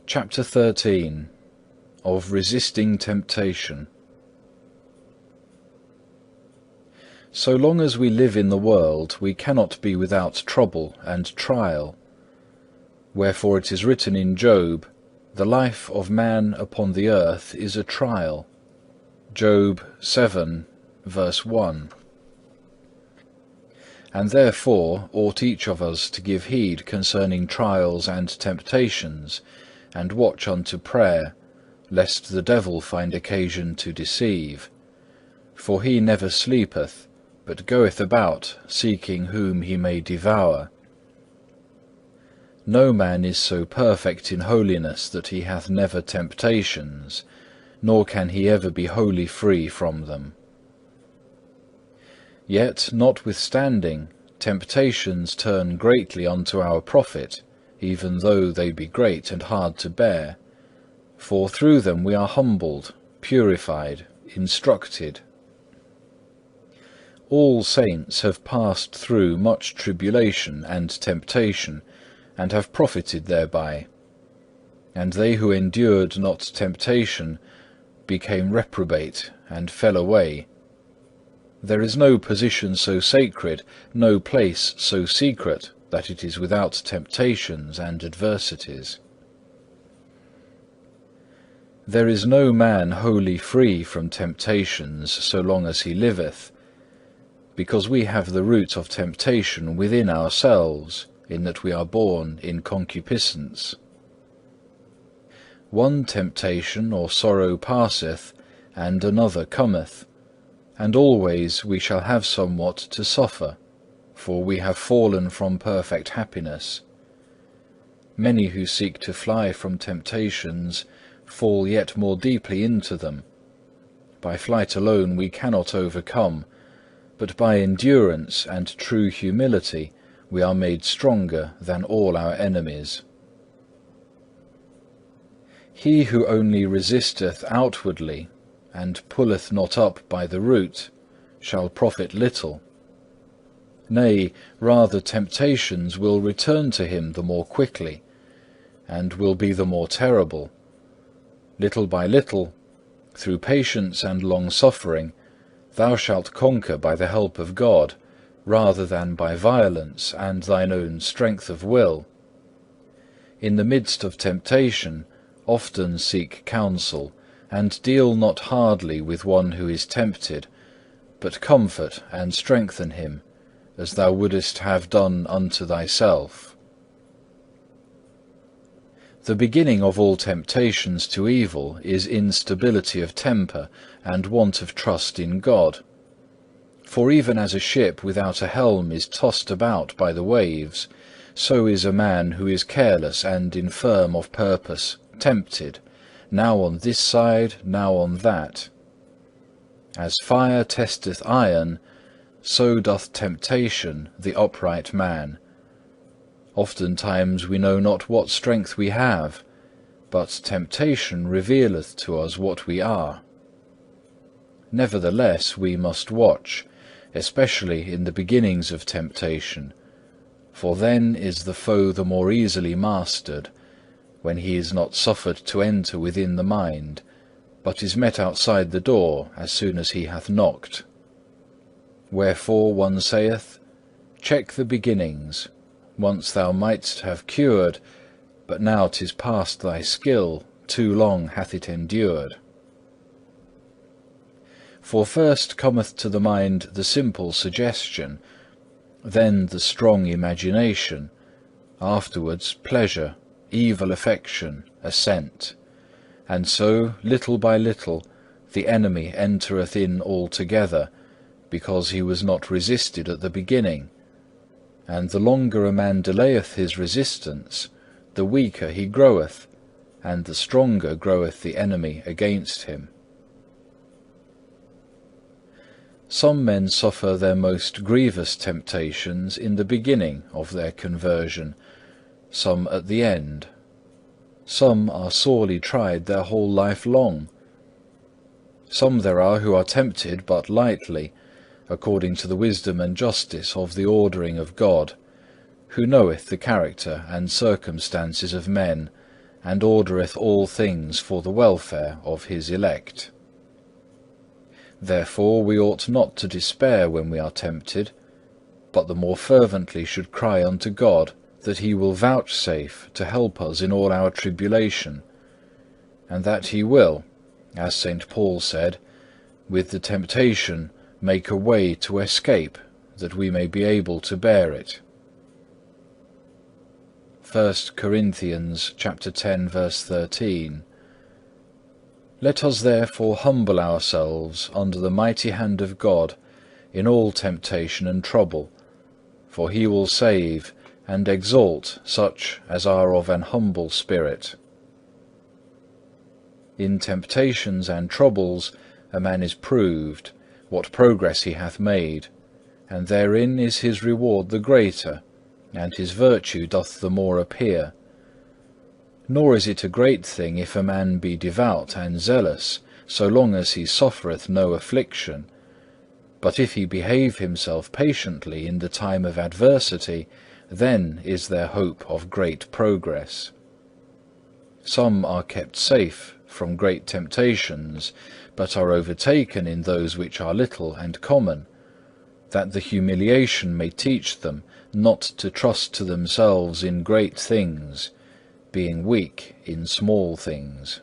Chapter 13. Of resisting temptation. So long as we live in the world, we cannot be without trouble and trial. Wherefore it is written in Job, "The life of man upon the earth is a trial." Job 7, verse 1. And therefore ought each of us to give heed concerning trials and temptations, and watch unto prayer, lest the devil find occasion to deceive. For he never sleepeth, but goeth about, seeking whom he may devour. No man is so perfect in holiness that he hath never temptations, nor can he ever be wholly free from them. Yet, notwithstanding, temptations turn greatly unto our profit, even though they be great and hard to bear. For through them we are humbled, purified, instructed. All saints have passed through much tribulation and temptation, and have profited thereby. And they who endured not temptation became reprobate and fell away. There is no position so sacred, no place so secret, that it is without temptations and adversities. There is no man wholly free from temptations so long as he liveth, because we have the root of temptation within ourselves, in that we are born in concupiscence. One temptation or sorrow passeth, and another cometh, and always we shall have somewhat to suffer, for we have fallen from perfect happiness. Many who seek to fly from temptations fall yet more deeply into them. By flight alone we cannot overcome, but by endurance and true humility we are made stronger than all our enemies. He who only resisteth outwardly, and pulleth not up by the root, shall profit little. Nay, rather temptations will return to him the more quickly, and will be the more terrible. Little by little, through patience and long-suffering, thou shalt conquer by the help of God, rather than by violence and thine own strength of will. In the midst of temptation, often seek counsel, and deal not hardly with one who is tempted, but comfort and strengthen him, as thou wouldest have done unto thyself. The beginning of all temptations to evil is instability of temper and want of trust in God. For even as a ship without a helm is tossed about by the waves, so is a man who is careless and infirm of purpose tempted, now on this side, now on that. As fire testeth iron, so doth temptation the upright man. Oftentimes we know not what strength we have, but temptation revealeth to us what we are. Nevertheless we must watch, especially in the beginnings of temptation, for then is the foe the more easily mastered, when he is not suffered to enter within the mind, but is met outside the door as soon as he hath knocked. Wherefore one saith, "Check the beginnings. Once thou mightst have cured, but now 'tis past thy skill, too long hath it endured." For first cometh to the mind the simple suggestion, then the strong imagination, afterwards pleasure, evil affection, assent, and so, little by little, the enemy entereth in altogether, because he was not resisted at the beginning. And the longer a man delayeth his resistance, the weaker he groweth, and the stronger groweth the enemy against him. Some men suffer their most grievous temptations in the beginning of their conversion, some at the end. Some are sorely tried their whole life long. Some there are who are tempted but lightly, according to the wisdom and justice of the ordering of God, who knoweth the character and circumstances of men, and ordereth all things for the welfare of his elect. Therefore we ought not to despair when we are tempted, but the more fervently should cry unto God that he will vouchsafe to help us in all our tribulation, and that he will, as St. Paul said, with the temptation make a way to escape, that we may be able to bear it. 1 Corinthians chapter 10, verse 13. Let us therefore humble ourselves under the mighty hand of God in all temptation and trouble, for he will save and exalt such as are of an humble spirit. In temptations and troubles a man is proved, what progress he hath made, and therein is his reward the greater, and his virtue doth the more appear. Nor is it a great thing if a man be devout and zealous, so long as he suffereth no affliction. But if he behave himself patiently in the time of adversity, then is there hope of great progress. Some are kept safe from great temptations, but are overtaken in those which are little and common, that the humiliation may teach them not to trust to themselves in great things, being weak in small things.